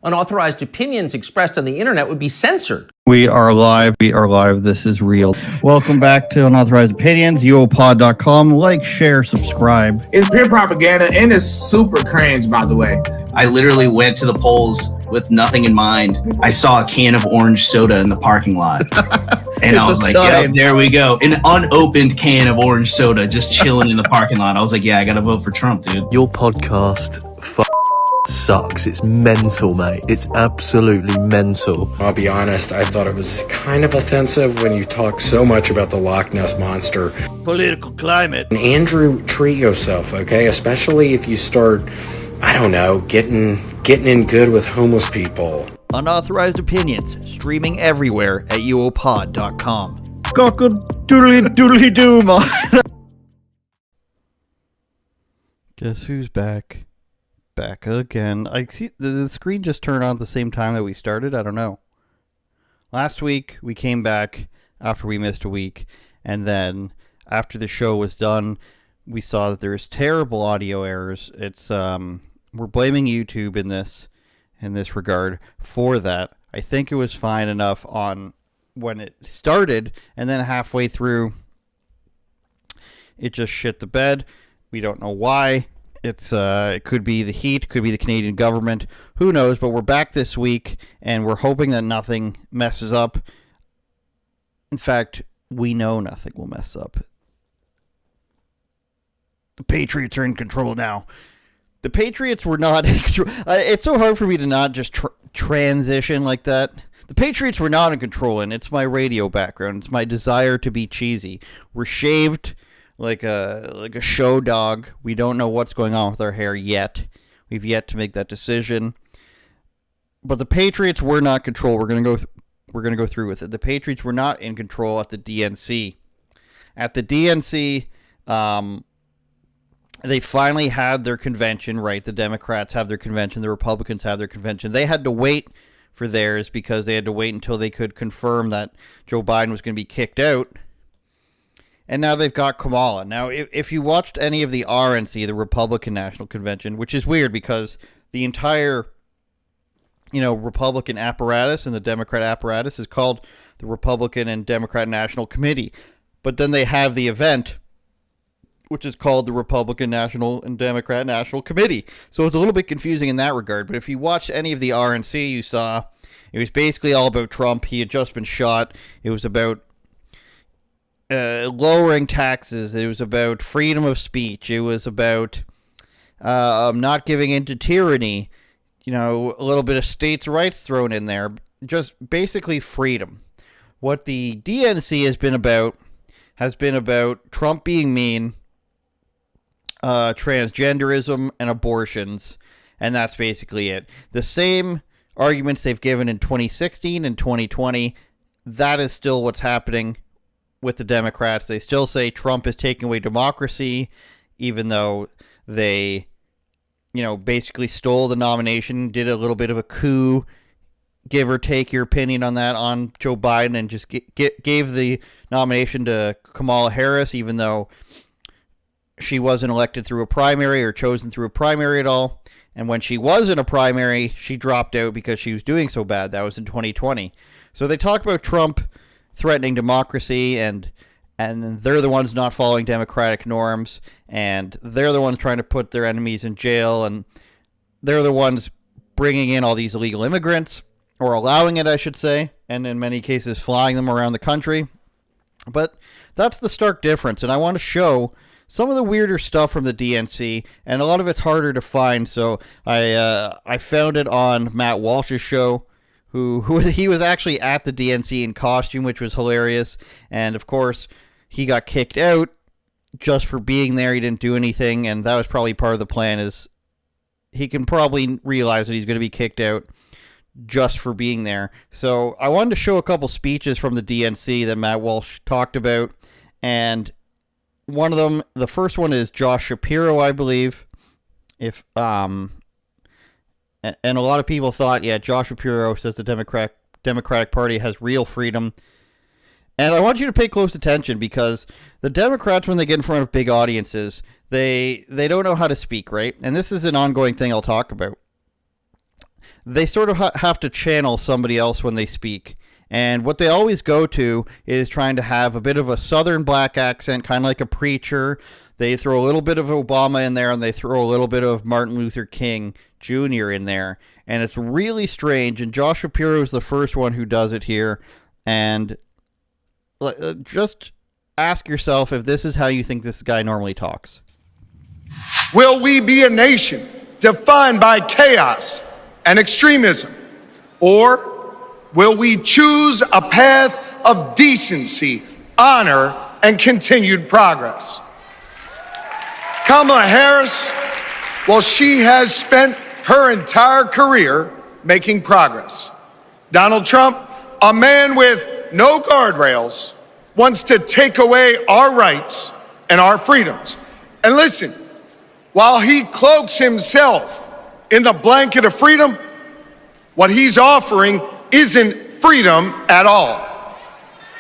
Unauthorized opinions expressed on the internet would be censored. We are live. We are live. This is real. Welcome back to Unauthorized Opinions, UOPod.com. Like, share, subscribe. It's pure propaganda and it's super cringe, by the way. I literally went to the polls with nothing in mind. I saw a can of orange soda in the parking lot. And I was like, yeah, there we go. An unopened can of orange soda just chilling in the parking lot. I was like, yeah, I got to vote for Trump, dude. Your podcast sucks. It's mental, mate. It's absolutely mental. I'll be honest, I thought it was kind of offensive when you talk so much about the Loch Ness Monster. Political climate. And Andrew, treat yourself, okay? Especially if you start, I don't know, getting in good with homeless people. Unauthorized Opinions, streaming everywhere at uopod.com. Cock-a-doodly-doodly-doo, man. Guess who's back? Back again. I see the screen just turned on at the same time that we started. I don't know. Last week we came back after we missed a week, and then after the show was done, we saw that there's terrible audio errors. It's we're blaming YouTube in this regard for that. I think it was fine enough on when it started, and then halfway through it just shit the bed. We don't know why. It could be the heat, could be the Canadian government, who knows, but we're back this week, and we're hoping that nothing messes up. In fact, we know nothing will mess up. The Patriots are in control now. The Patriots were not in control. It's so hard for me to not just transition like that. The Patriots were not in control, and it's my radio background. It's my desire to be cheesy. We're shaved like a show dog. We don't know what's going on with our hair yet. We've yet to make that decision. But the Patriots were not in control. We're gonna go through with it. The Patriots were not in control at the DNC. At the DNC, they finally had their convention, right? The Democrats have their convention. The Republicans have their convention. They had to wait for theirs because they had to wait until they could confirm that Joe Biden was going to be kicked out. And now they've got Kamala. Now, if you watched any of the RNC, the Republican National Convention, which is weird because the entire, Republican apparatus and the Democrat apparatus is called the Republican and Democrat National Committee. But then they have the event, which is called the Republican National and Democrat National Committee. So it's a little bit confusing in that regard. But if you watched any of the RNC, you saw it was basically all about Trump. He had just been shot. It was about lowering taxes. It was about freedom of speech. It was about not giving in to tyranny. A little bit of states' rights thrown in there. Just basically freedom. What the DNC has been about Trump being mean, transgenderism, and abortions, and that's basically it. The same arguments they've given in 2016 and 2020, that is still what's happening with the Democrats. They still say Trump is taking away democracy, even though they, basically stole the nomination, did a little bit of a coup, give or take your opinion on that on Joe Biden and just gave the nomination to Kamala Harris, even though she wasn't elected through a primary or chosen through a primary at all. And when she was in a primary, she dropped out because she was doing so bad. That was in 2020. So they talk about Trump threatening democracy, and they're the ones not following democratic norms, and they're the ones trying to put their enemies in jail, and they're the ones bringing in all these illegal immigrants, or allowing it, I should say, and in many cases flying them around the country. But that's the stark difference, and I want to show some of the weirder stuff from the DNC, and a lot of it's harder to find. So I found it on Matt Walsh's show, who he was actually at the DNC in costume, which was hilarious. And of course, he got kicked out just for being there. He didn't do anything, and that was probably part of the plan. Is he can probably realize that he's going to be kicked out just for being there. So I wanted to show a couple speeches from the DNC that Matt Walsh talked about, and one of them, the first one is Josh Shapiro, I believe. And a lot of people thought, yeah, Josh Shapiro says the Democratic Party has real freedom. And I want you to pay close attention, because the Democrats, when they get in front of big audiences, they don't know how to speak, right? And this is an ongoing thing I'll talk about. They sort of have to channel somebody else when they speak. And what they always go to is trying to have a bit of a southern black accent, kind of like a preacher. They throw a little bit of Obama in there, and they throw a little bit of Martin Luther King Jr. in there. And it's really strange. And Josh Shapiro is the first one who does it here. And just ask yourself if this is how you think this guy normally talks. Will we be a nation defined by chaos and extremism? Or will we choose a path of decency, honor, and continued progress? Kamala Harris, well, she has spent her entire career making progress. Donald Trump, a man with no guardrails, wants to take away our rights and our freedoms. And listen, while he cloaks himself in the blanket of freedom, what he's offering isn't freedom at all.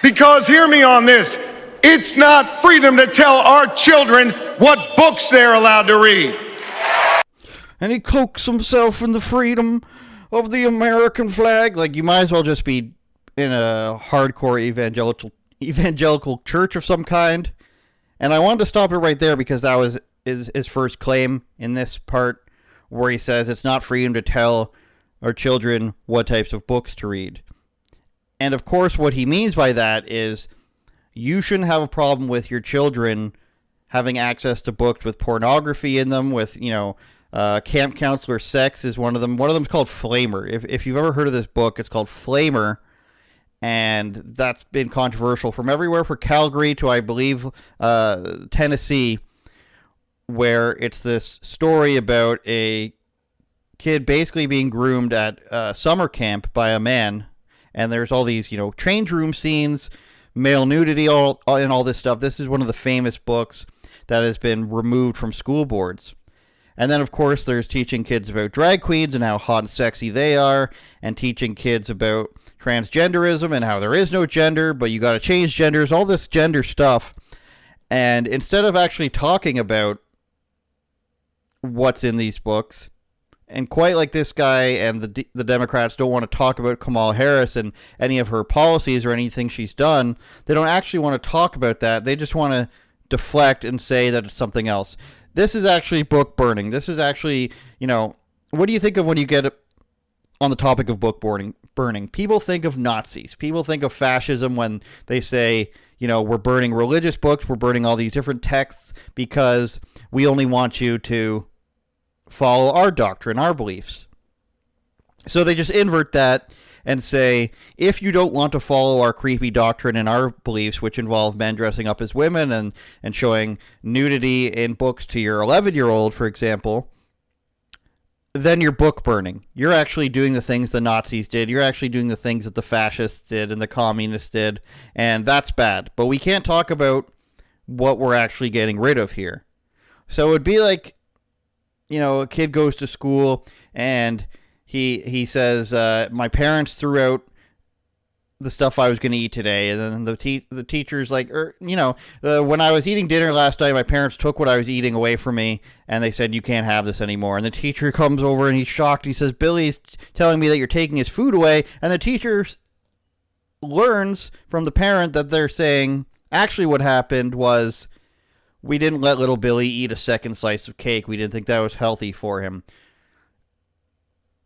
Because hear me on this, it's not freedom to tell our children what books they're allowed to read. And he cloaks himself in the freedom of the American flag. Like, you might as well just be in a hardcore evangelical church of some kind. And I wanted to stop it right there, because that was his first claim in this part, where he says it's not freedom to tell our children what types of books to read. And of course, what he means by that is you shouldn't have a problem with your children having access to books with pornography in them, with, camp counselor sex is one of them. One of them is called Flamer. If you've ever heard of this book, it's called Flamer. And that's been controversial from everywhere from Calgary to, I believe, Tennessee, where it's this story about a kid basically being groomed at summer camp by a man, and there's all these, change room scenes, male nudity, and all this stuff. This is one of the famous books that has been removed from school boards. And then, of course, there's teaching kids about drag queens and how hot and sexy they are, and teaching kids about transgenderism and how there is no gender, but you got to change genders, all this gender stuff. And instead of actually talking about what's in these books, and quite like this guy and the Democrats don't want to talk about Kamala Harris and any of her policies or anything she's done, they don't actually want to talk about that. They just want to deflect and say that it's something else. This is actually book burning. This is actually, what do you think of when you get on the topic of book burning? People think of Nazis. People think of fascism when they say, we're burning religious books, we're burning all these different texts because we only want you to follow our doctrine, our beliefs. So they just invert that and say, if you don't want to follow our creepy doctrine and our beliefs, which involve men dressing up as women and showing nudity in books to your 11-year-old, for example, then you're book burning. You're actually doing the things the Nazis did. You're actually doing the things that the fascists did and the communists did, and that's bad. But we can't talk about what we're actually getting rid of here. So it would be like, a kid goes to school and he says, my parents threw out the stuff I was going to eat today. And then the teacher's like, when I was eating dinner last night, my parents took what I was eating away from me, and they said, you can't have this anymore. And the teacher comes over, and he's shocked. He says, Billy's telling me that you're taking his food away. And the teacher learns from the parent that they're saying, actually what happened was we didn't let little Billy eat a second slice of cake. We didn't think that was healthy for him.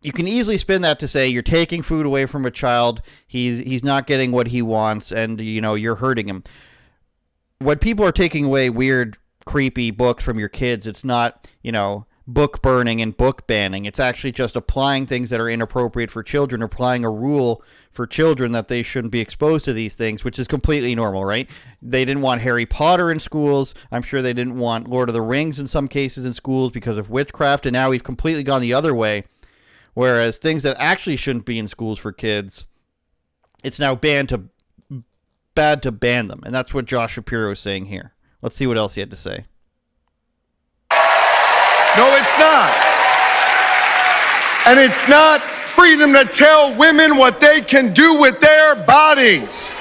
You can easily spin that to say you're taking food away from a child. He's not getting what he wants, and you're hurting him. When people are taking away weird, creepy books from your kids, it's not book burning and book banning. It's actually just applying things that are inappropriate for children, applying a rule for children that they shouldn't be exposed to these things, which is completely normal, right? They didn't want Harry Potter in schools. I'm sure they didn't want Lord of the Rings in some cases in schools because of witchcraft, and now we've completely gone the other way. Whereas things that actually shouldn't be in schools for kids, it's now bad to ban them. And that's what Josh Shapiro is saying here. Let's see what else he had to say. No, it's not. And it's not freedom to tell women what they can do with their bodies.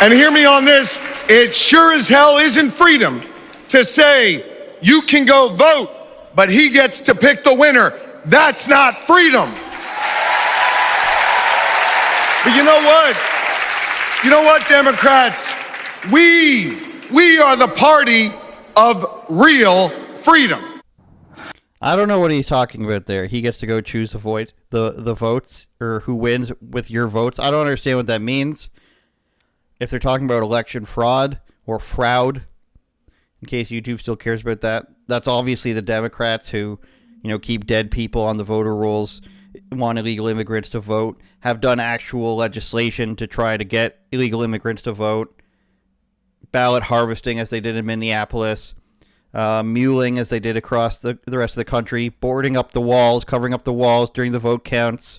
And hear me on this, it sure as hell isn't freedom to say, you can go vote, but he gets to pick the winner. That's not freedom. But you know what? You know what, Democrats? We are the party of real freedom. I don't know what he's talking about there. He gets to go choose the votes, or who wins with your votes. I don't understand what that means. If they're talking about election fraud or fraud, in case YouTube still cares about that, that's obviously the Democrats who, keep dead people on the voter rolls, want illegal immigrants to vote, have done actual legislation to try to get illegal immigrants to vote, ballot harvesting as they did in Minneapolis, muling as they did across the rest of the country, boarding up the walls, covering up the walls during the vote counts,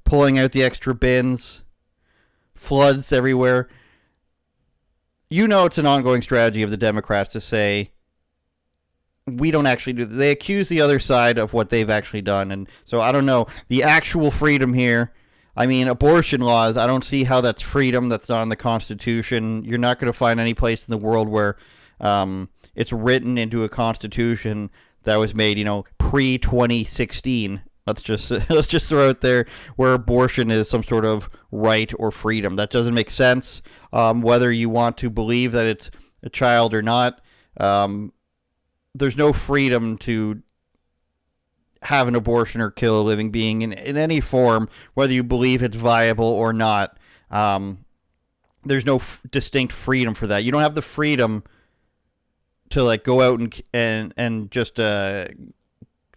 pulling out the extra bins, floods everywhere. It's an ongoing strategy of the Democrats to say, we don't actually do that. They accuse the other side of what they've actually done. And so I don't know. The actual freedom here, abortion laws, I don't see how that's freedom. That's not in the Constitution. You're not going to find any place in the world where it's written into a Constitution that was made, pre-2016. Let's just throw out there where abortion is some sort of right or freedom. That doesn't make sense. Whether you want to believe that it's a child or not, there's no freedom to have an abortion or kill a living being in any form, whether you believe it's viable or not. There's no distinct freedom for that. You don't have the freedom to go out and just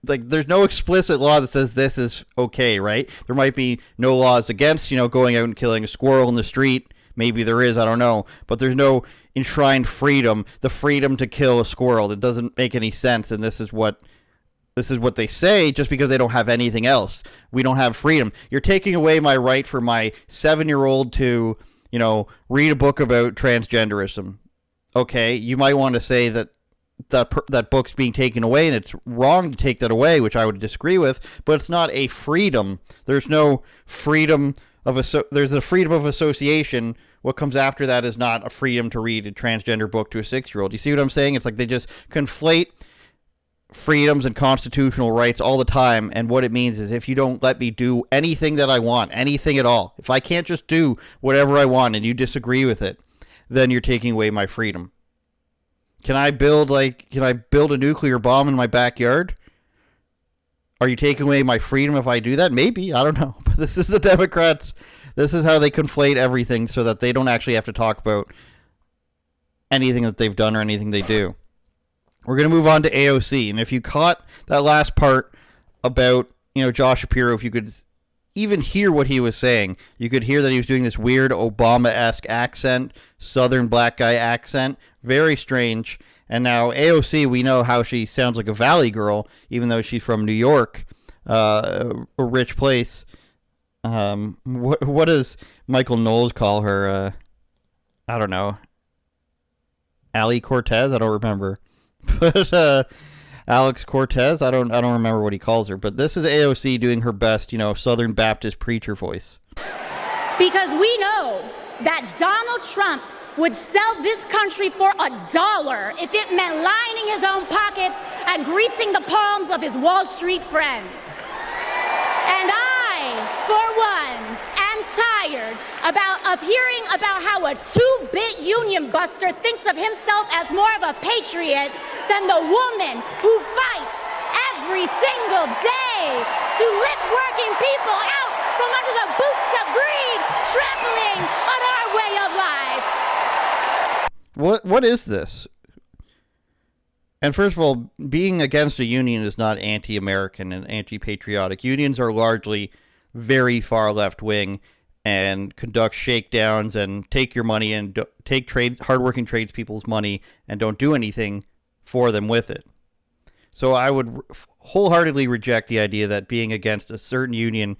there's no explicit law that says this is okay, right? There might be no laws against, going out and killing a squirrel in the street. Maybe there is, I don't know. But there's no enshrined freedom, the freedom to kill a squirrel. It doesn't make any sense, and this is what they say just because they don't have anything else. We don't have freedom. You're taking away my right for my 7-year-old to, read a book about transgenderism. Okay, you might want to say that book's being taken away, and it's wrong to take that away, which I would disagree with, but it's not a freedom. There's no freedom there's a freedom of association. What comes after that is not a freedom to read a transgender book to a 6-year-old. You see what I'm saying? It's like they just conflate freedoms and constitutional rights all the time, and what it means is if you don't let me do anything that I want, anything at all, if I can't just do whatever I want and you disagree with it, then you're taking away my freedom. Can I build a nuclear bomb in my backyard? Are you taking away my freedom if I do that? Maybe. I don't know. But this is the Democrats. This is how they conflate everything so that they don't actually have to talk about anything that they've done or anything they do. We're going to move on to AOC. And if you caught that last part about, Josh Shapiro, if you could even hear what he was saying, you could hear that he was doing this weird Obama-esque accent, Southern black guy accent. Very strange. And now AOC, we know how she sounds like a Valley girl, even though she's from New York, a rich place. What does Michael Knowles call her? I don't know. Allie Cortez? I don't remember. But Alex Cortez. I don't remember what he calls her, but this is AOC doing her best, Southern Baptist preacher voice. Because we know that Donald Trump would sell this country for $1 if it meant lining his own pockets and greasing the palms of his Wall Street friends. And I, for one, am tired of hearing about how a two-bit union buster thinks of himself as more of a patriot than the woman who fights every single day to lift working people out from under the boots of greed, trampling on our way of life. What is this? And first of all, being against a union is not anti-American and anti-patriotic. Unions are largely very far left-wing and conduct shakedowns and take your money and take hardworking tradespeople's money and don't do anything for them with it. So I would wholeheartedly reject the idea that being against a certain union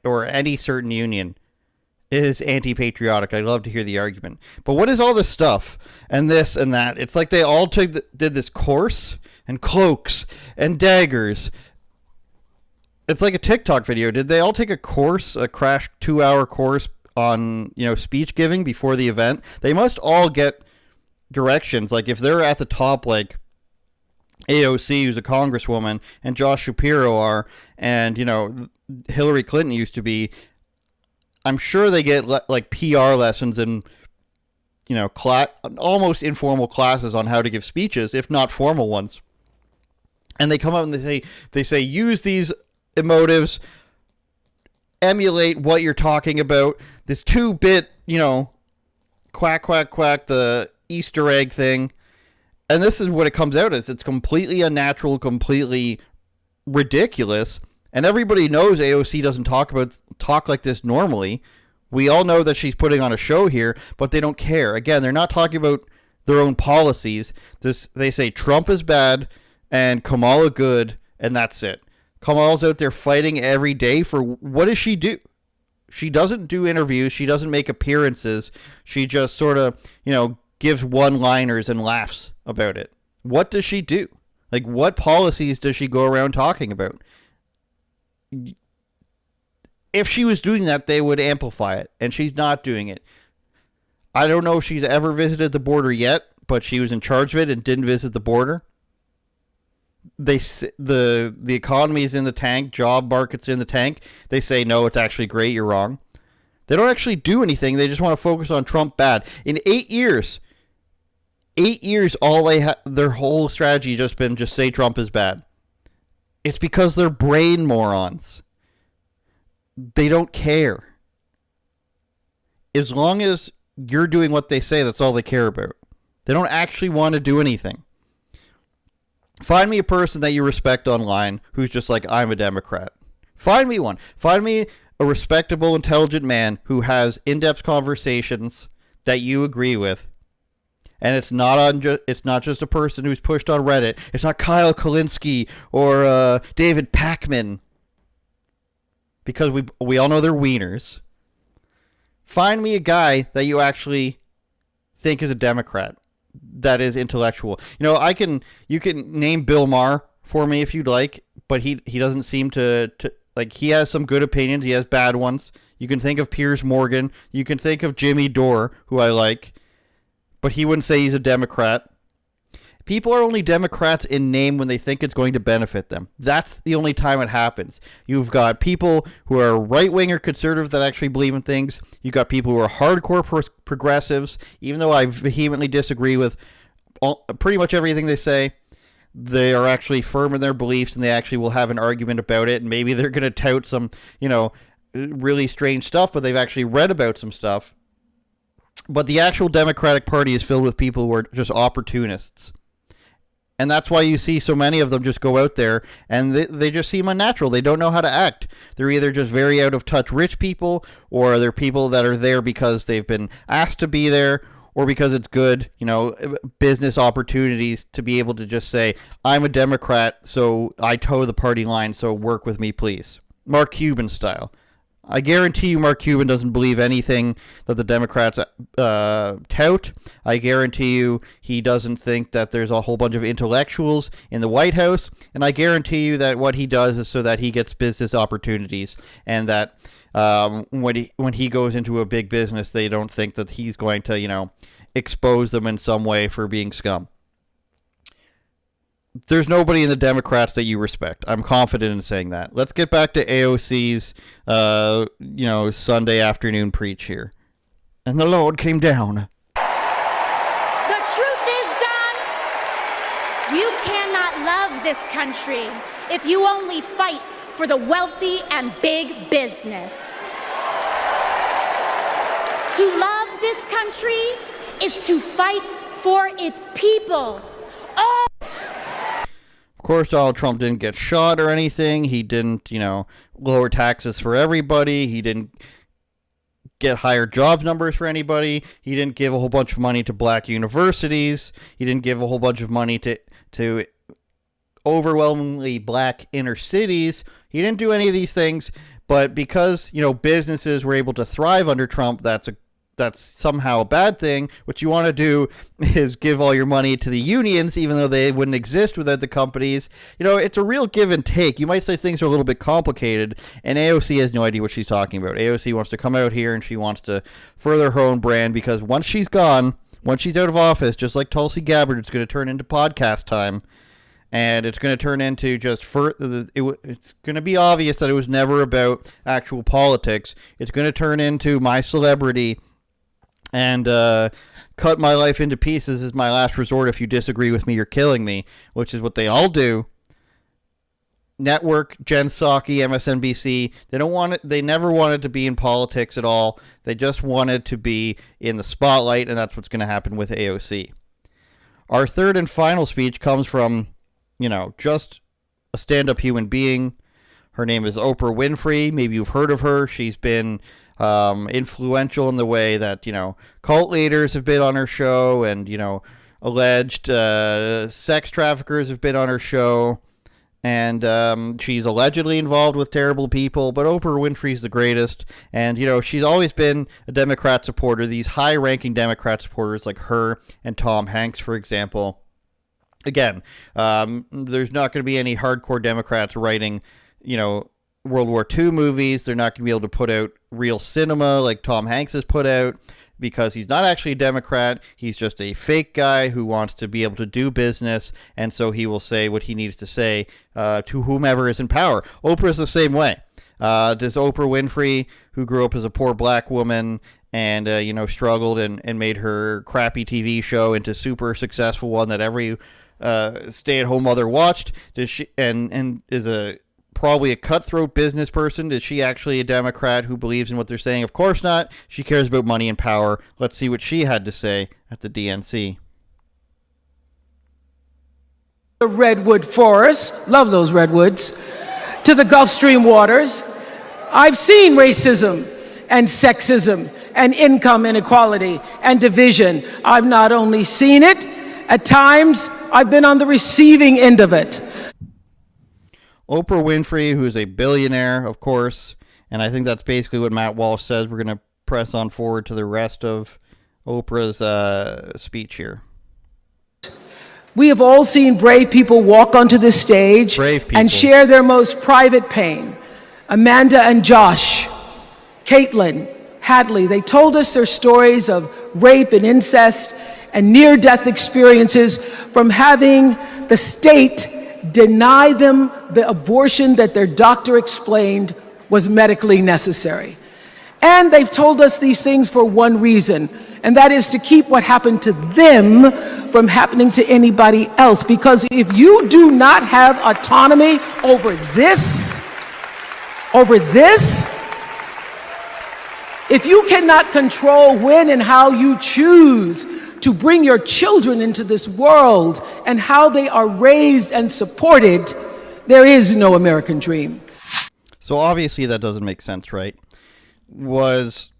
or any certain union is anti-patriotic. I'd love to hear the argument. But what is all this stuff and this and that? It's like they all did this course and cloaks and daggers. It's like a TikTok video. Did they all take a course, a crash 2-hour course on, speech giving before the event? They must all get directions. Like if they're at the top, like AOC, who's a congresswoman, and Josh Shapiro are, and, Hillary Clinton used to be, I'm sure they get like PR lessons and, almost informal classes on how to give speeches, if not formal ones. And they come up and they say, use these emotives, emulate what you're talking about. This 2-bit, quack, quack, quack, the Easter egg thing. And this is what it comes out as. It's completely unnatural, completely ridiculous. And everybody knows AOC doesn't talk like this normally. We all know that she's putting on a show here, but they don't care. Again, they're not talking about their own policies. They say Trump is bad and Kamala good, and that's it. Kamala's out there fighting every day for what does she do? She doesn't do interviews. She doesn't make appearances. She just sort of, gives one-liners and laughs about it. What does she do? Like, what policies does she go around talking about? If she was doing that, they would amplify it, and she's not doing it. I don't know if she's ever visited the border yet, but she was in charge of it and didn't visit the border. The economy is in the tank, job market's in the tank. They say, no, it's actually great, you're wrong. They don't actually do anything. They just want to focus on Trump bad. In 8 years, all their whole strategy just been just say Trump is bad. It's because they're brain morons. They don't care. As long as you're doing what they say, that's all they care about. They don't actually want to do anything. Find me a person that you respect online who's just like, I'm a Democrat. Find me one. Find me a respectable, intelligent man who has in-depth conversations that you agree with. And it's not just a person who's pushed on Reddit. It's not Kyle Kulinski or David Pakman. Because we all know they're wieners. Find me a guy that you actually think is a Democrat, that is intellectual. You can name Bill Maher for me if you'd like, but he doesn't seem to like, he has some good opinions, he has bad ones. You can think of Piers Morgan, you can think of Jimmy Dore, who I like, but he wouldn't say he's a Democrat. People are only Democrats in name when they think it's going to benefit them. That's the only time it happens. You've got people who are right-wing or conservative that actually believe in things. You've got people who are hardcore progressives, even though I vehemently disagree with pretty much everything they say. They are actually firm in their beliefs, and they actually will have an argument about it, and maybe they're going to tout some, really strange stuff, but they've actually read about some stuff. But the actual Democratic Party is filled with people who are just opportunists. And that's why you see so many of them just go out there and they just seem unnatural. They don't know how to act. They're either just very out of touch rich people, or they're people that are there because they've been asked to be there, or because it's good, business opportunities to be able to just say, I'm a Democrat, so I toe the party line, so work with me, please. Mark Cuban style. I guarantee you Mark Cuban doesn't believe anything that the Democrats tout. I guarantee you he doesn't think that there's a whole bunch of intellectuals in the White House. And I guarantee you that what he does is so that he gets business opportunities, and that when he goes into a big business, they don't think that he's going to, expose them in some way for being scum. There's nobody in the Democrats that you respect. I'm confident in saying that. Let's get back to AOC's, Sunday afternoon preach here. And the Lord came down. The truth is, Don, you cannot love this country if you only fight for the wealthy and big business. To love this country is to fight for its people. Of course, Donald Trump didn't get shot or anything. He didn't, lower taxes for everybody. He didn't get higher jobs numbers for anybody. He didn't give a whole bunch of money to black universities. He didn't give a whole bunch of money to overwhelmingly black inner cities. He didn't do any of these things. But because, businesses were able to thrive under Trump, that's somehow a bad thing. What you want to do is give all your money to the unions, even though they wouldn't exist without the companies. It's a real give and take. You might say things are a little bit complicated, and AOC has no idea what she's talking about. AOC wants to come out here and she wants to further her own brand, because once she's gone, once she's out of office, just like Tulsi Gabbard, it's going to turn into podcast time. And it's going to turn into it's going to be obvious that it was never about actual politics. It's going to turn into my celebrity and cut my life into pieces is my last resort. If you disagree with me, you're killing me, which is what they all do. Network, Jen Psaki, MSNBC, they never wanted to be in politics at all. They just wanted to be in the spotlight, and that's what's going to happen with AOC. Our third and final speech comes from, just a stand-up human being. Her name is Oprah Winfrey. Maybe you've heard of her. She's been influential in the way that, cult leaders have been on her show, and, alleged sex traffickers have been on her show. And she's allegedly involved with terrible people, but Oprah Winfrey's the greatest. And, she's always been a Democrat supporter. These high-ranking Democrat supporters like her and Tom Hanks, for example. Again, there's not going to be any hardcore Democrats writing, World War II movies. They're not going to be able to put out real cinema like Tom Hanks has put out, because he's not actually a Democrat. He's just a fake guy who wants to be able to do business, and so he will say what he needs to say to whomever is in power. Oprah's the same way. Does Oprah Winfrey, who grew up as a poor black woman and struggled and made her crappy TV show into super successful one that every stay-at-home mother watched, does she and is probably a cutthroat business person? Is she actually a Democrat who believes in what they're saying? Of course not. She cares about money and power. Let's see what she had to say at the DNC. The redwood forests, love those redwoods, to the Gulf Stream waters. I've seen racism and sexism and income inequality and division. I've not only seen it, at times I've been on the receiving end of it. Oprah Winfrey, who is a billionaire, of course, and I think that's basically what Matt Walsh says. We're going to press on forward to the rest of Oprah's speech here. We have all seen brave people walk onto the stage and share their most private pain. Amanda and Josh, Caitlin, Hadley, they told us their stories of rape and incest and near-death experiences from having the state deny them the abortion that their doctor explained was medically necessary. And they've told us these things for one reason, and that is to keep what happened to them from happening to anybody else. Because if you do not have autonomy over this, if you cannot control when and how you choose to bring your children into this world and how they are raised and supported, there is no American dream. So obviously that doesn't make sense, right? Was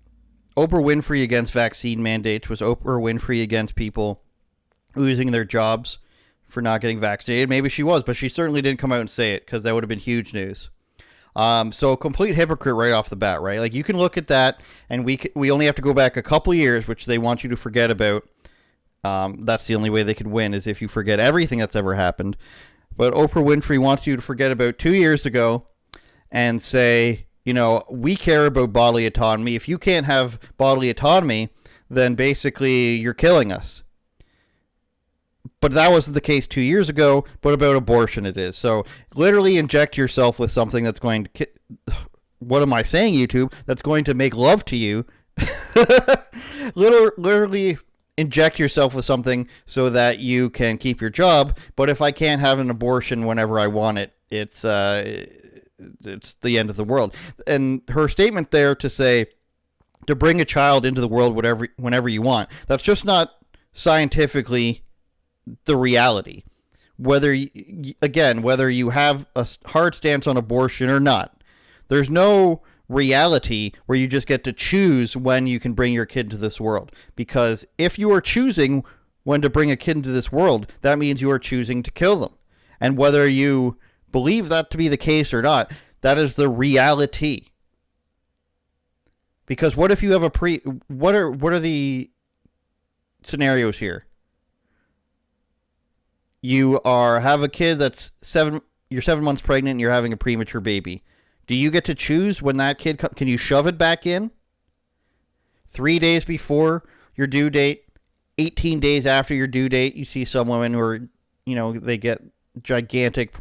Oprah Winfrey against vaccine mandates? Was Oprah Winfrey against people losing their jobs for not getting vaccinated? Maybe she was, but she certainly didn't come out and say it, because that would have been huge news. So complete hypocrite right off the bat, right? Like, you can look at that, and we only have to go back a couple years, which they want you to forget about. That's the only way they could win, is if you forget everything that's ever happened. But Oprah Winfrey wants you to forget about 2 years ago and say, we care about bodily autonomy. If you can't have bodily autonomy, then basically you're killing us. But that wasn't the case 2 years ago, but about abortion it is. So literally inject yourself with something that's going to... What am I saying, YouTube? That's going to make love to you. Literally inject yourself with something so that you can keep your job. But if I can't have an abortion whenever I want it, it's the end of the world. And her statement there to say, to bring a child into the world whenever you want, that's just not scientifically the reality. Whether you have a hard stance on abortion or not, there's no reality where you just get to choose when you can bring your kid to this world. Because if you are choosing when to bring a kid into this world, that means you are choosing to kill them. And whether you believe that to be the case or not, that is the reality. Because what if you have what are the scenarios here? You have a kid that's you're 7 months pregnant and you're having a premature baby. Do you get to choose when that kid can you shove it back in? 3 days before your due date, 18 days after your due date, you see some women who are, they get gigantic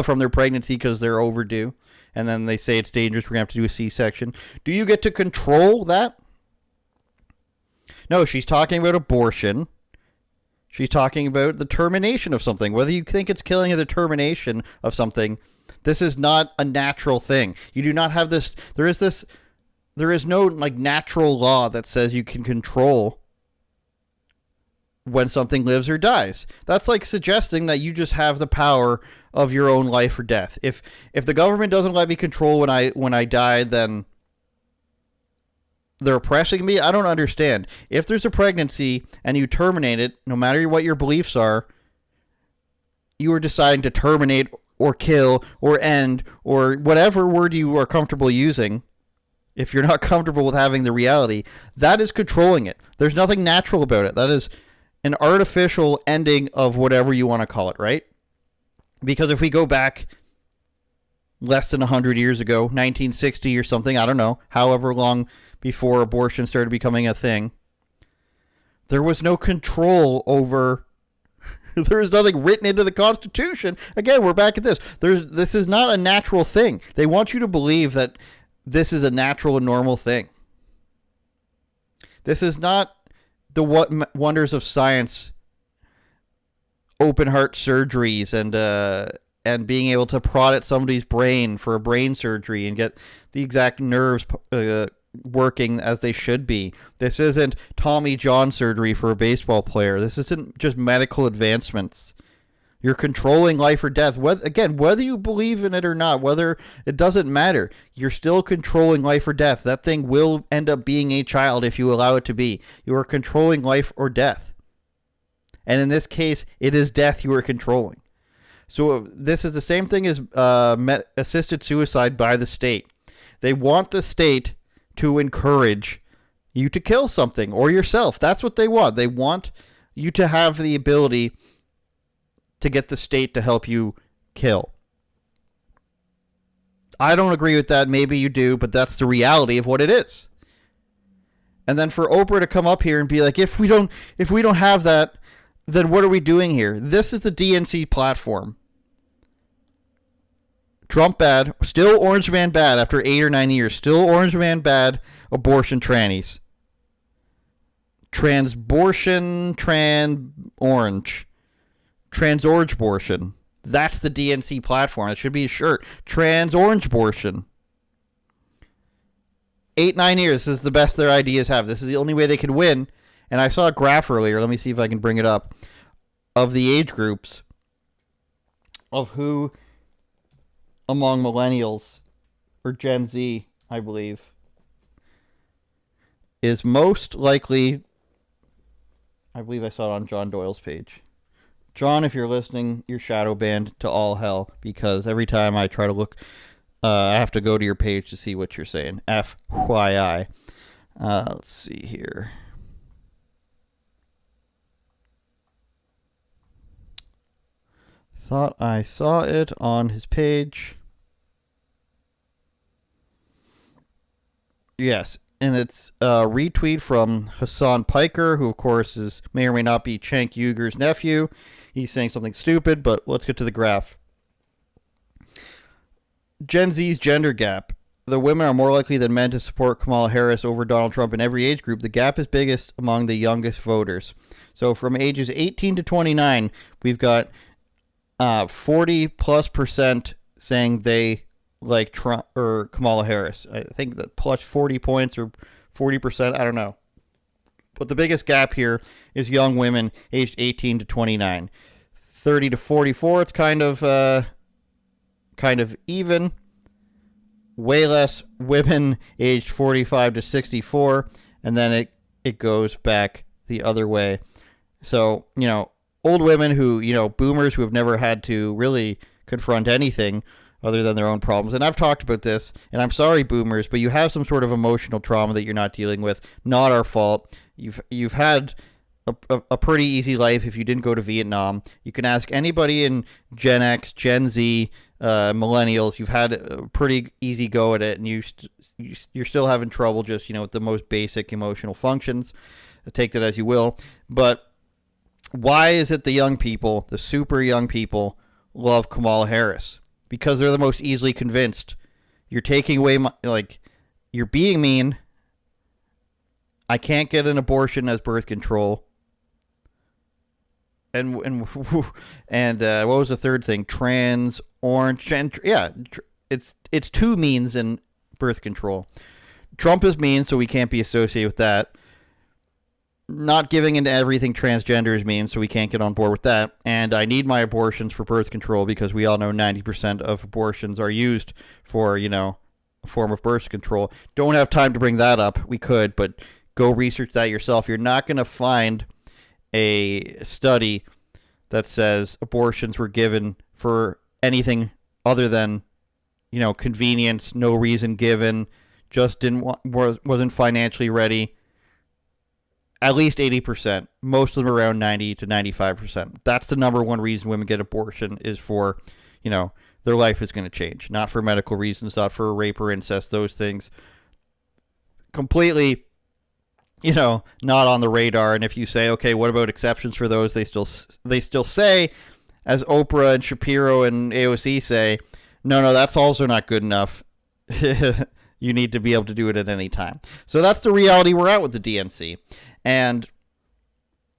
from their pregnancy because they're overdue. And then they say it's dangerous, we're going to have to do a C-section. Do you get to control that? No, she's talking about abortion. She's talking about the termination of something. Whether you think it's killing or the termination of something, this is not a natural thing. You do not have this. There is no natural law that says you can control when something lives or dies. That's like suggesting that you just have the power of your own life or death. If the government doesn't let me control when I die, then they're oppressing me. I don't understand. If there's a pregnancy and you terminate it, no matter what your beliefs are, you are deciding to terminate or kill or end or whatever word you are comfortable using. If you're not comfortable with having the reality, that is controlling it. There's nothing natural about it. That is an artificial ending of whatever you want to call it, right? Because if we go back less than 100 years ago, 1960 or something, I don't know, however long before abortion started becoming a thing, there was no control over... There is nothing written into the Constitution. Again, we're back at this. This is not a natural thing. They want you to believe that this is a natural and normal thing. This is not the wonders of science, open heart surgeries and being able to prod at somebody's brain for a brain surgery and get the exact nerves working as they should be. This isn't Tommy John surgery for a baseball player. This isn't just medical advancements. You're controlling life or death. Whether you believe in it or not, whether it doesn't matter, you're still controlling life or death. That thing will end up being a child if you allow it to be. You are controlling life or death. And in this case, it is death you are controlling. So this is the same thing as assisted suicide by the state. They want the state to encourage you to kill something or yourself. That's what they want. They want you to have the ability to get the state to help you kill. I don't agree with that. Maybe you do, but that's the reality of what it is. And then for Oprah to come up here and be like, if we don't have that, then what are we doing here? This is the DNC platform. Trump bad, still Orange Man bad after 8 or 9 years. Still Orange Man bad, abortion trannies. Transbortion, orange. Trans-orange abortion. That's the DNC platform. It should be a shirt. Trans-orange abortion. 8, 9 years. This is the best their ideas have. This is the only way they could win. And I saw a graph earlier. Let me see if I can bring it up. Of the age groups. Of who among millennials or Gen Z, I believe, is most likely... I believe I saw it on John Doyle's page. John, if you're listening, you're shadow banned to all hell, because every time I try to look I have to go to your page to see what you're saying. FYI. Let's see here. Thought I saw it on his page. Yes, and it's a retweet from Hassan Piker, who of course may or may not be Cenk Uyghur's nephew. He's saying something stupid, but let's get to the graph. Gen Z's gender gap. The women are more likely than men to support Kamala Harris over Donald Trump in every age group. The gap is biggest among the youngest voters. So from ages 18 to 29, we've got 40+% saying they like Trump or Kamala Harris. I think that plus 40 points or 40%. I don't know. But the biggest gap here is young women aged 18 to 29. 30 to 44, it's kind of even. Way less women aged 45 to 64, and then it goes back the other way. So, old women who, boomers who have never had to really confront anything other than their own problems. And I've talked about this, and I'm sorry, boomers, but you have some sort of emotional trauma that you're not dealing with. Not our fault. You've had a pretty easy life if you didn't go to Vietnam. You can ask anybody in Gen X, Gen Z, millennials. You've had a pretty easy go at it, and you're still having trouble just with the most basic emotional functions. Take that as you will. But why is it the young people, the super young people, love Kamala Harris? Because they're the most easily convinced. You're taking away you're being mean. I can't get an abortion as birth control. And what was the third thing? Trans, orange, it's two means in birth control. Trump is mean, so we can't be associated with that. Not giving into everything transgender is mean, so we can't get on board with that. And I need my abortions for birth control because we all know 90% of abortions are used for, a form of birth control. Don't have time to bring that up. We could, but go research that yourself. You're not going to find a study that says abortions were given for anything other than, convenience, no reason given, just wasn't financially ready. At least 80%, most of them around 90 to 95%. That's the number one reason women get abortion is for, their life is going to change. Not for medical reasons, not for rape or incest, those things. Completely not on the radar. And if you say, okay, what about exceptions for those? They still say, as Oprah and Shapiro and AOC say, no, that's also not good enough. You need to be able to do it at any time. So that's the reality we're at with the DNC. And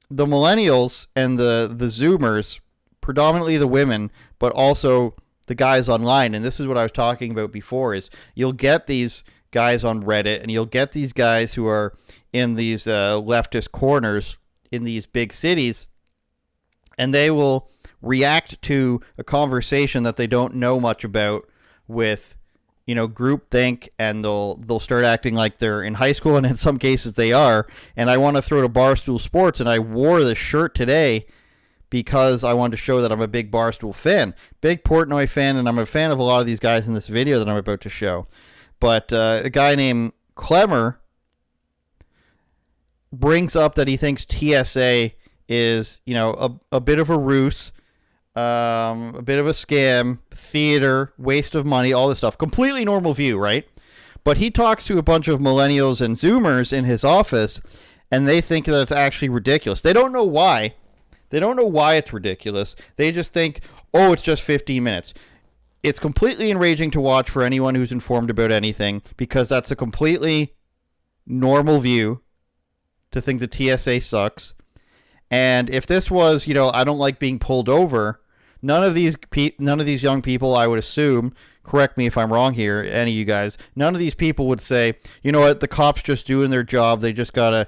the millennials and the Zoomers, predominantly the women, but also the guys online, and this is what I was talking about before, is you'll get these guys on Reddit, and you'll get these guys who are in these leftist corners in these big cities, and they will react to a conversation that they don't know much about with, groupthink, and they'll start acting like they're in high school, and in some cases they are. And I want to throw to Barstool Sports, and I wore this shirt today because I wanted to show that I'm a big Barstool fan, big Portnoy fan, and I'm a fan of a lot of these guys in this video that I'm about to show. But a guy named Clemmer brings up that he thinks TSA is, a bit of a ruse, a bit of a scam, theater, waste of money, all this stuff. Completely normal view, right? But he talks to a bunch of millennials and Zoomers in his office, and they think that it's actually ridiculous. They don't know why. They don't know why it's ridiculous. They just think, oh, it's just 15 minutes. It's completely enraging to watch for anyone who's informed about anything, because that's a completely normal view to think the TSA sucks. And if this was, I don't like being pulled over, none of these young people, I would assume, correct me if I'm wrong here, any of you guys, none of these people would say, you know what, the cops just doing their job, they just gotta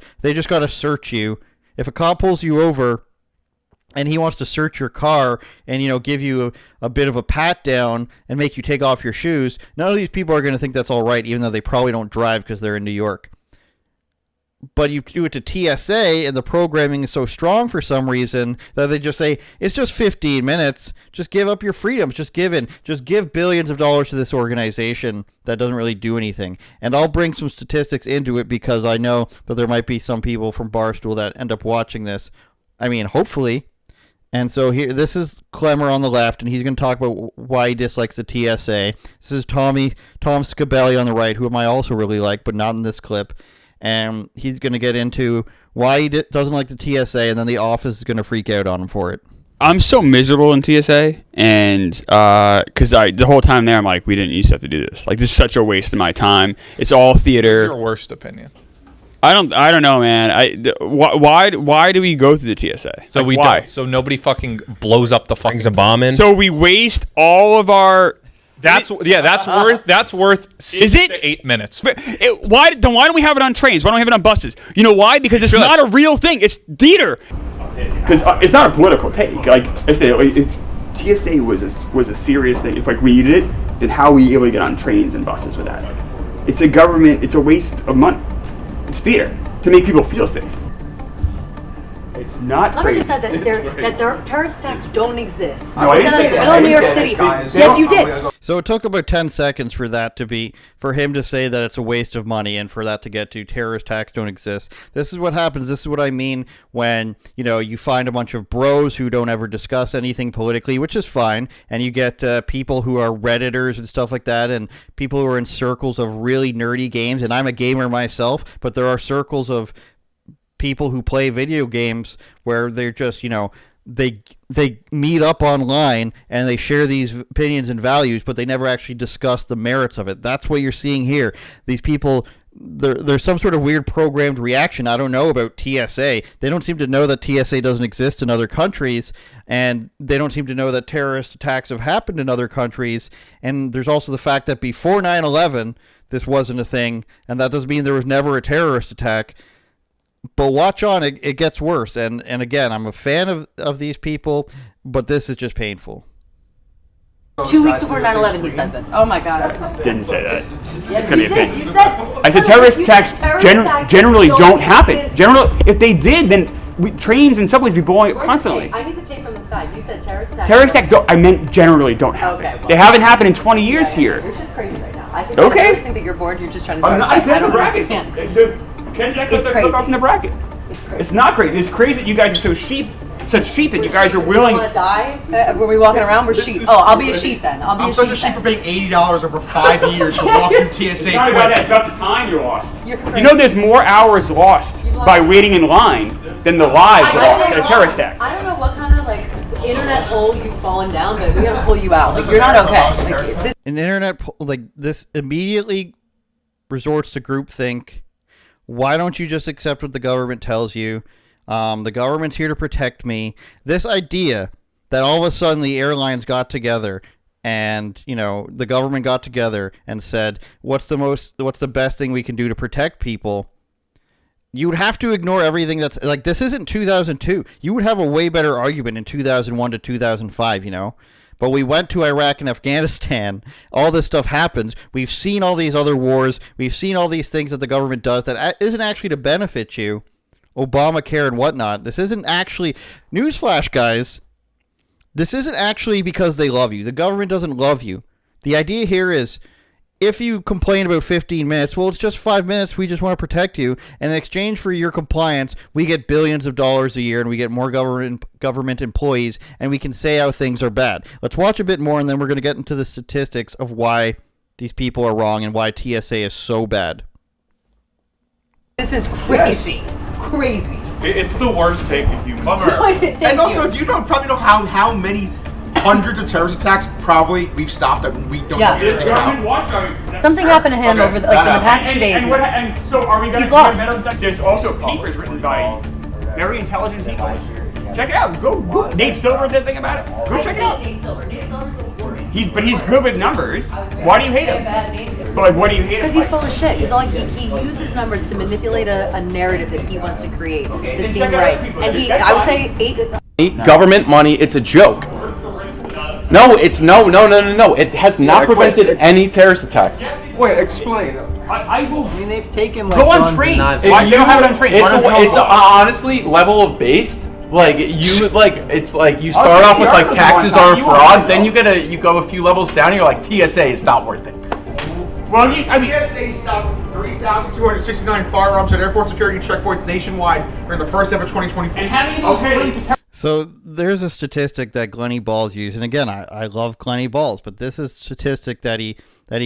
search you. If a cop pulls you over and he wants to search your car and, give you a bit of a pat down and make you take off your shoes, none of these people are going to think that's all right, even though they probably don't drive because they're in New York. But you do it to TSA, and the programming is so strong for some reason that they just say, it's just 15 minutes. Just give up your freedoms. Just give billions of dollars to this organization that doesn't really do anything. And I'll bring some statistics into it because I know that there might be some people from Barstool that end up watching this. I mean, hopefully. And so here, this is Clemmer on the left, and he's going to talk about why he dislikes the TSA. This is Tom Scabelli on the right, whom I also really like, but not in this clip. And he's going to get into why he doesn't like the TSA, and then the office is going to freak out on him for it. I'm so miserable in TSA, and because the whole time there, I'm like, we didn't used to have to do this. Like, this is such a waste of my time. It's all theater. What's your worst opinion? I don't know, man. Why do we go through the TSA? So like, why? So nobody fucking blows up the fucking bomb in. So we waste all of our. That's worth 6 to 8 minutes. Why don't we have it on trains? Why don't we have it on buses? You know why? Because it's not a real thing. It's theater. Because it's not a political take. Like I said, if TSA was a serious thing, if like we did it, then how are we able to get on trains and buses with that? It's a government. It's a waste of money. It's theater to make people feel safe. It's not Clemmer just said that their terrorist attacks don't exist. No, I didn't say that. New York City. Yes, you did. So it took about 10 seconds for him to say that it's a waste of money and for that to get to terrorist attacks don't exist. This is what happens. This is what I mean when, you find a bunch of bros who don't ever discuss anything politically, which is fine. And you get people who are Redditors and stuff like that, and people who are in circles of really nerdy games. And I'm a gamer myself, but there are circles of people who play video games where they're just, they meet up online and they share these opinions and values, but they never actually discuss the merits of it. That's what you're seeing here. These people, there's some sort of weird programmed reaction. I don't know about TSA. They don't seem to know that TSA doesn't exist in other countries, and they don't seem to know that terrorist attacks have happened in other countries. And there's also the fact that before 9/11, this wasn't a thing, and that doesn't mean there was never a terrorist attack. But watch on, it gets worse. And again, I'm a fan of these people, but this is just painful. 2 weeks before 9/11, he says this. Oh my God. Didn't say that. Yes, you did. You said. I said terrorist attacks generally don't happen. If they did, then trains and subways would be blowing up constantly. I need the tape from this guy. You said terrorist attacks. Terrorist attacks I meant generally don't happen. Okay, well, they haven't happened in 20 years here. Your shit's crazy right now. I think that you're bored. You're just trying to start. I don't understand. Ken Jack looks off in the bracket. It's not great. It's crazy that you guys are such sheep that you guys are willing. You want to die? Were we walking around? We're sheep. I'll be a sheep then. I'm such a sheep for paying $80 over 5 years to walk through TSA. It's not about that. It's about the time you lost. There's more hours lost by waiting in line than the lives lost at a terrorist attack. I don't know what kind of internet hole you've fallen down, but we gotta pull you out. You're not okay. An internet this immediately resorts to groupthink. Why don't you just accept what the government tells you? The government's here to protect me. This idea that all of a sudden the airlines got together and, the government got together and said, what's the best thing we can do to protect people? You would have to ignore everything that's this isn't 2002. You would have a way better argument in 2001 to 2005, But we went to Iraq and Afghanistan. All this stuff happens. We've seen all these other wars. We've seen all these things that the government does that isn't actually to benefit you. Obamacare and whatnot. This isn't actually... Newsflash, guys. This isn't actually because they love you. The government doesn't love you. The idea here is, if you complain about 15 minutes, well, it's just 5 minutes. We just want to protect you. And in exchange for your compliance, we get billions of dollars a year, and we get more government employees, and we can say how things are bad. Let's watch a bit more, and then we're going to get into the statistics of why these people are wrong and why TSA is so bad. This is crazy. Crazy. It's the worst take of human. And also, do you probably know how many hundreds of terrorist attacks probably we've stopped that we don't know anything about? Something happened to him over in the past 2 days. And so are we going He's lost. There's also papers written by very intelligent people. Check it out. Go. Nate Silver did a thing about it. Go check it out. Nate Silver's the worst. He's good with numbers. Why do you hate him? But what do you hate him? Because he's full of shit. He uses numbers to manipulate a narrative that he wants to create to seem right. And I would say government money. It's a joke. No, it's no. It has not prevented any terrorist attacks. Wait, explain. I will. I mean, they've taken like go on guns trains. and knives. Why they don't have it on trains? It's honestly level of based. Like it's like you start off with like taxes are fraud, then you go a few levels down, and you're like TSA is not worth it. Well, I mean, TSA stopped 3,269 firearms at airport security checkpoints nationwide during the first half of 2024. And having So there's a statistic that Glennie Balls used, and again, I love Glennie Balls, but this is a statistic that he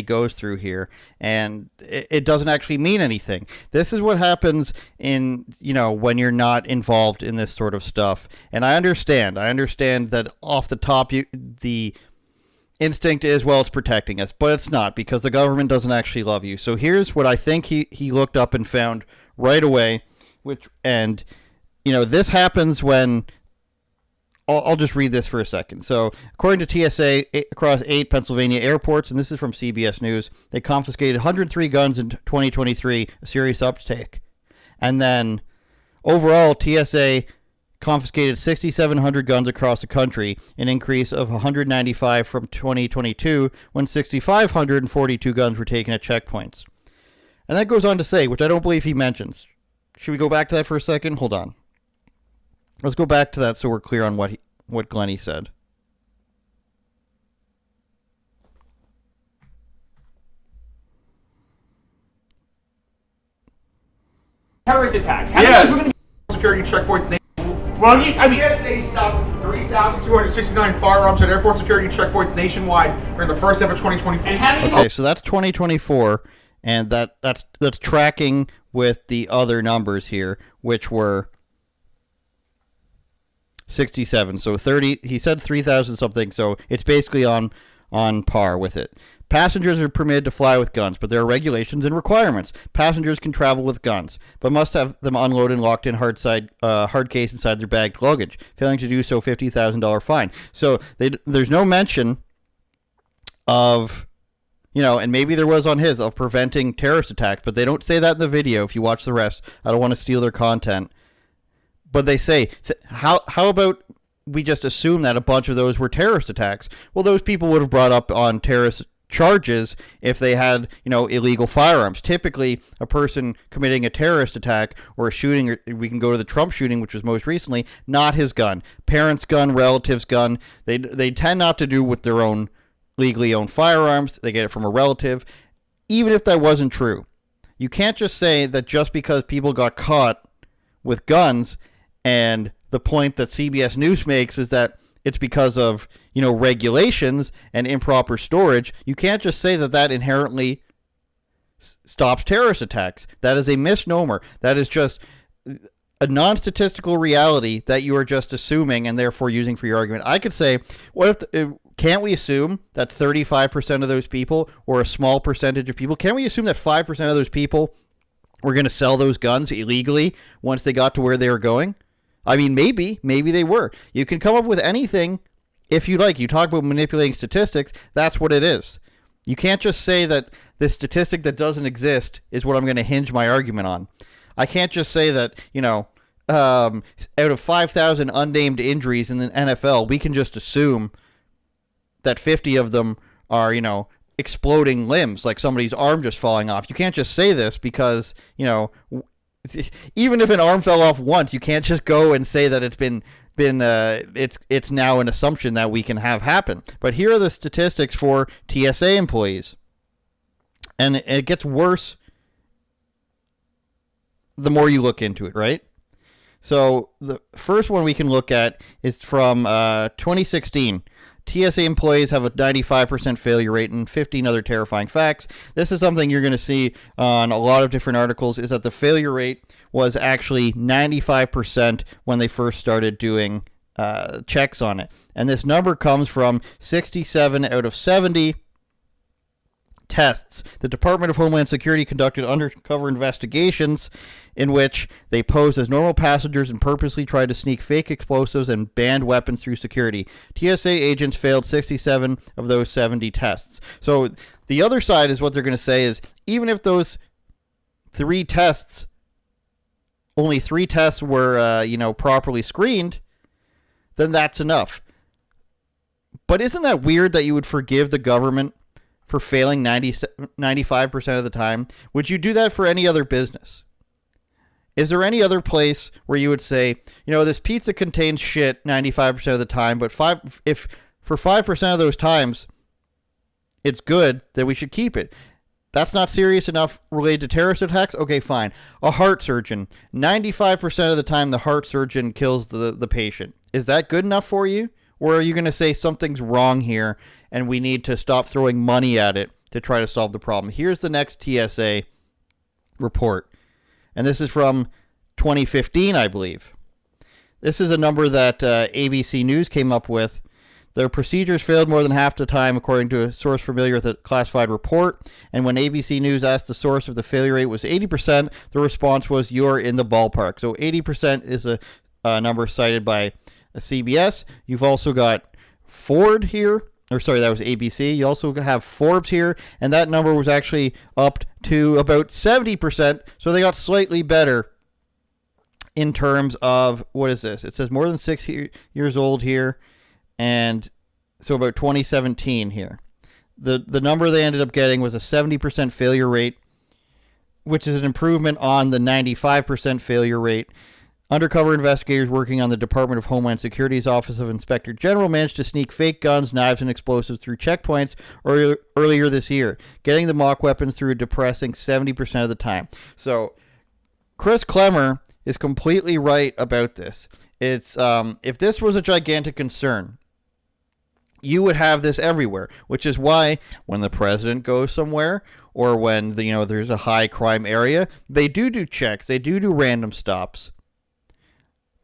goes through here, and it doesn't actually mean anything. This is what happens in, when you're not involved in this sort of stuff. And I understand that off the top, the instinct is, well, it's protecting us, but it's not, because the government doesn't actually love you. So here's what I think he looked up and found right away, this happens when... I'll just read this for a second. So, according to TSA, across 8 Pennsylvania airports, and this is from CBS News, they confiscated 103 guns in 2023, a serious uptake. And then, overall, TSA confiscated 6,700 guns across the country, an increase of 195 from 2022, when 6,542 guns were taken at checkpoints. And that goes on to say, which I don't believe he mentions. Should we go back to that for a second? Hold on. Let's go back to that so we're clear on what Glennie said. terrorist attacks. Security checkpoint. Well, TSA stopped 3,269 firearms at airport security checkpoints nationwide during the first half of 2024. Okay, so that's 2024, and that's tracking with the other numbers here, which were 67. So 30, he said 3,000 something, so it's basically on par with it. Passengers are permitted to fly with guns, but there are regulations and requirements. Passengers can travel with guns, but must have them unloaded and locked in hard case inside their bagged luggage. Failing to do so, $50,000 fine. So there's no mention of, and maybe there was on his, of preventing terrorist attacks, but they don't say that in the video. If you watch the rest, I don't want to steal their content. But they say, how about we just assume that a bunch of those were terrorist attacks? Well, those people would have brought up on terrorist charges if they had, illegal firearms. Typically, a person committing a terrorist attack or a shooting, or we can go to the Trump shooting, which was most recently, not his gun. Parents' gun, relatives' gun. They tend not to do with their own legally owned firearms. They get it from a relative. Even if that wasn't true, you can't just say that just because people got caught with guns. And the point that CBS News makes is that it's because of, regulations and improper storage. You can't just say that inherently stops terrorist attacks. That is a misnomer. That is just a non-statistical reality that you are just assuming and therefore using for your argument. I could say, can't we assume that 35% of those people, or a small percentage of people, can't we assume that 5% of those people were going to sell those guns illegally once they got to where they were going? I mean, maybe they were. You can come up with anything if you like. You talk about manipulating statistics, that's what it is. You can't just say that this statistic that doesn't exist is what I'm going to hinge my argument on. I can't just say that, out of 5,000 unnamed injuries in the NFL, we can just assume that 50 of them are, exploding limbs, like somebody's arm just falling off. You can't just say this because, even if an arm fell off once, you can't just go and say that it's now an assumption that we can have happen. But here are the statistics for TSA employees. And it gets worse the more you look into it, right? So the first one we can look at is from 2016. TSA employees have a 95% failure rate, and 15 other terrifying facts. This is something you're going to see on a lot of different articles, is that the failure rate was actually 95% when they first started doing checks on it. And this number comes from 67 out of 70 tests. The Department of Homeland Security conducted undercover investigations in which they posed as normal passengers and purposely tried to sneak fake explosives and banned weapons through security. TSA agents failed 67 of those 70 tests. So the other side is what they're going to say is, even if those only three tests were, properly screened, then that's enough. But isn't that weird that you would forgive the government for failing 95% of the time, would you do that for any other business? Is there any other place where you would say, this pizza contains shit 95% of the time, but if for 5% of those times it's good, then we should keep it? That's not serious enough related to terrorist attacks? Okay, fine. A heart surgeon, 95% of the time the heart surgeon kills the patient. Is that good enough for you? Or are you going to say something's wrong here and we need to stop throwing money at it to try to solve the problem? Here's the next TSA report. And this is from 2015, I believe. This is a number that ABC News came up with. Their procedures failed more than half the time, according to a source familiar with a classified report. And when ABC News asked the source if the failure rate was 80%, the response was, "You're in the ballpark." So 80% is a number cited by CBS. You've also got Ford here. Or sorry, that was ABC. You also have Forbes here, and that number was actually up to about 70%. So they got slightly better in terms of, what is this? It says more than 6 years old here, and so about 2017 here. The number they ended up getting was a 70% failure rate, which is an improvement on the 95% failure rate. Undercover investigators working on the Department of Homeland Security's Office of Inspector General managed to sneak fake guns, knives, and explosives through checkpoints earlier this year, getting the mock weapons through a depressing 70% of the time. So Chris Klemmer is completely right about this. It's if this was a gigantic concern, you would have this everywhere, which is why when the president goes somewhere or when there's a high crime area, they do checks, they do random stops.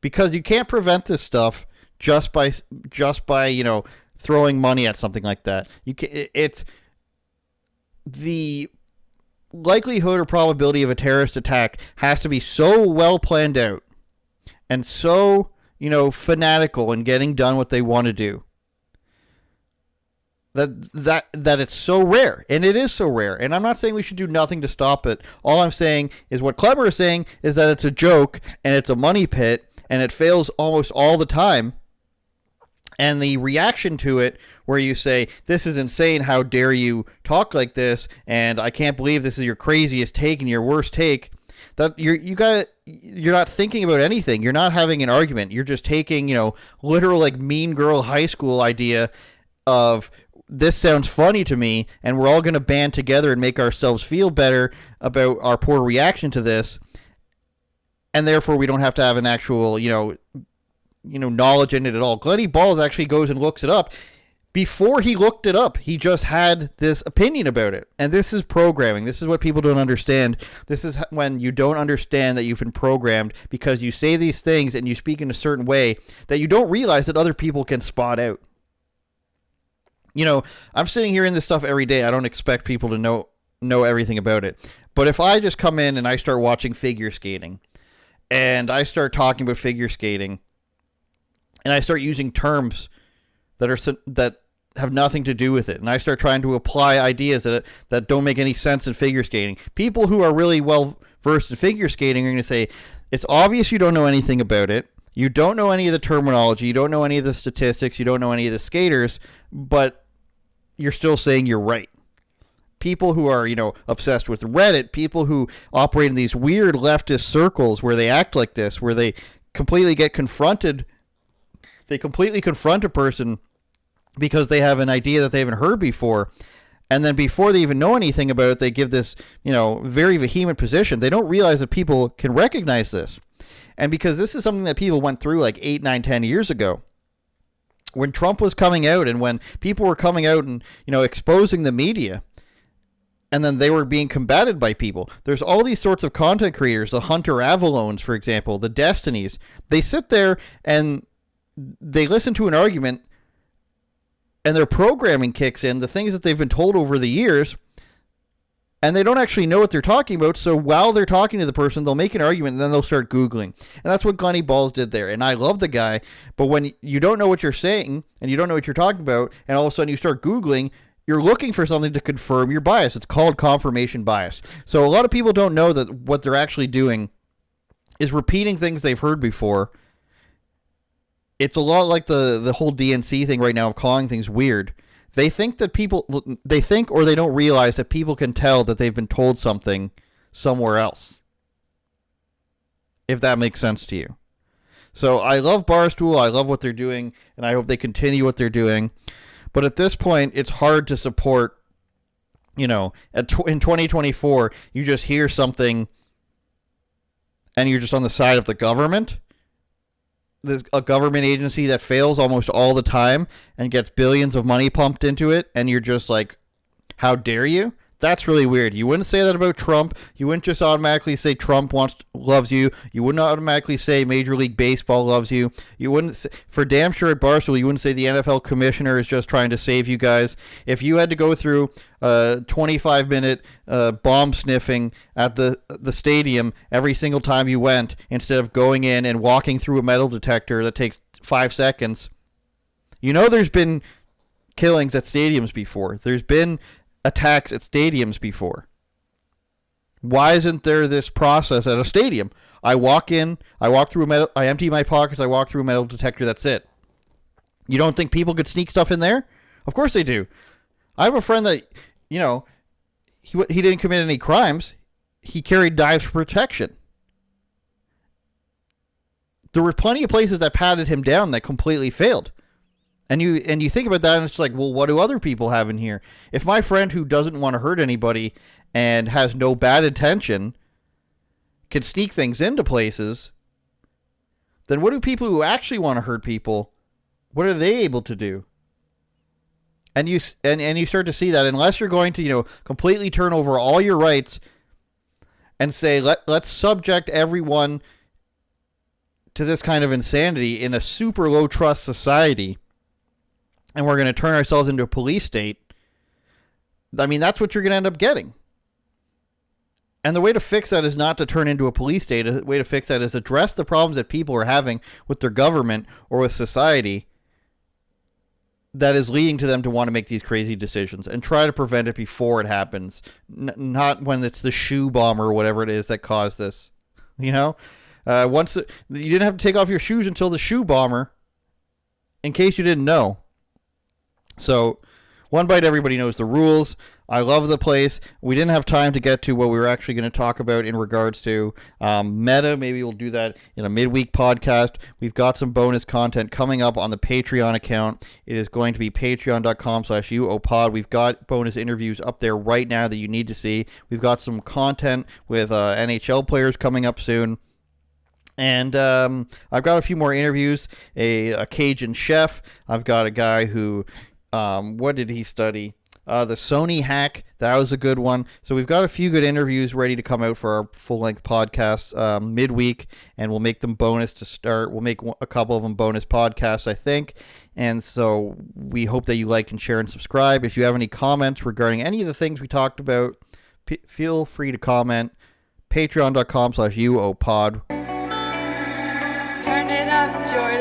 Because you can't prevent this stuff just by throwing money at something like that. It's the likelihood or probability of a terrorist attack has to be so well planned out and so fanatical in getting done what they want to do that it's so rare, and it is so rare. And I'm not saying we should do nothing to stop it. All I'm saying is what Klemmer is saying is that it's a joke and it's a money pit. And it fails almost all the time. And the reaction to it, where you say, "This is insane, how dare you talk like this, and I can't believe this is your craziest take and your worst take," that you're not thinking about anything. You're not having an argument. You're just taking, literal like Mean Girl high school idea of, this sounds funny to me, and we're all going to band together and make ourselves feel better about our poor reaction to this. And therefore, we don't have to have an actual, knowledge in it at all. Glennie Balls actually goes and looks it up. Before he looked it up, he just had this opinion about it. And this is programming. This is what people don't understand. This is when you don't understand that you've been programmed because you say these things and you speak in a certain way that you don't realize that other people can spot out. I'm sitting here in this stuff every day. I don't expect people to know everything about it. But if I just come in and I start watching figure skating, and I start talking about figure skating, and I start using terms that have nothing to do with it, and I start trying to apply ideas that don't make any sense in figure skating, people who are really well versed in figure skating are going to say, "It's obvious you don't know anything about it. You don't know any of the terminology. You don't know any of the statistics. You don't know any of the skaters, but you're still saying you're right." People who are, obsessed with Reddit, people who operate in these weird leftist circles where they act like this, where they completely get confronted. They completely confront a person because they have an idea that they haven't heard before. And then before they even know anything about it, they give this, very vehement position. They don't realize that people can recognize this. And because this is something that people went through like 8, 9, 10 years ago. When Trump was coming out and when people were coming out and, exposing the media, and then they were being combated by people. There's all these sorts of content creators, the Hunter Avalones, for example, the Destinies. They sit there and they listen to an argument and their programming kicks in, the things that they've been told over the years, and they don't actually know what they're talking about. So while they're talking to the person, they'll make an argument and then they'll start Googling. And that's what Glennie Balls did there. And I love the guy, but when you don't know what you're saying and you don't know what you're talking about, and all of a sudden you start Googling, you're looking for something to confirm your bias. It's called confirmation bias. So a lot of people don't know that what they're actually doing is repeating things they've heard before. It's a lot like the whole DNC thing right now of calling things weird. They think or they don't realize that people can tell that they've been told something somewhere else. If that makes sense to you. So I love Barstool. I love what they're doing, and I hope they continue what they're doing. But at this point, it's hard to support, in 2024, you just hear something and you're just on the side of the government. There's a government agency that fails almost all the time and gets billions of money pumped into it, and you're just like, how dare you? That's really weird. You wouldn't say that about Trump. You wouldn't just automatically say Trump loves you. You wouldn't automatically say Major League Baseball loves you. You wouldn't say, for damn sure at Barstool, you wouldn't say the NFL commissioner is just trying to save you guys. If you had to go through 25-minute bomb sniffing at the stadium every single time you went, instead of going in and walking through a metal detector that takes 5 seconds, there's been killings at stadiums before. There's been attacks at stadiums before. Why isn't there this process at a stadium? I walk in, I walk through I empty my pockets, I walk through a metal detector, that's it. You don't think people could sneak stuff in there? Of course they do. I have a friend that, he didn't commit any crimes. He carried knives for protection. There were plenty of places that patted him down that completely failed. And you think about that, and it's like, well, what do other people have in here? If my friend who doesn't want to hurt anybody and has no bad intention can sneak things into places, then what do people who actually want to hurt people, what are they able to do? And you start to see that unless you're going to, completely turn over all your rights and say, let's subject everyone to this kind of insanity in a super low trust society, and we're going to turn ourselves into a police state, I mean, that's what you're going to end up getting. And the way to fix that is not to turn into a police state. The way to fix that is address the problems that people are having with their government or with society that is leading to them to want to make these crazy decisions, and try to prevent it before it happens. Not when it's the shoe bomber or whatever it is that caused this. You didn't have to take off your shoes until the shoe bomber, in case you didn't know. So, One Bite, everybody knows the rules. I love the place. We didn't have time to get to what we were actually going to talk about in regards to Meta. Maybe we'll do that in a midweek podcast. We've got some bonus content coming up on the Patreon account. It is going to be patreon.com/UOPod. We've got bonus interviews up there right now that you need to see. We've got some content with NHL players coming up soon. And I've got a few more interviews. A Cajun chef. I've got a guy who... what did he study? The Sony hack. That was a good one. So we've got a few good interviews ready to come out for our full-length podcast midweek, and we'll make them bonus to start. We'll make a couple of them bonus podcasts, I think. And so we hope that you like and share and subscribe. If you have any comments regarding any of the things we talked about, feel free to comment. Patreon.com/UOPod. Turn it up, George.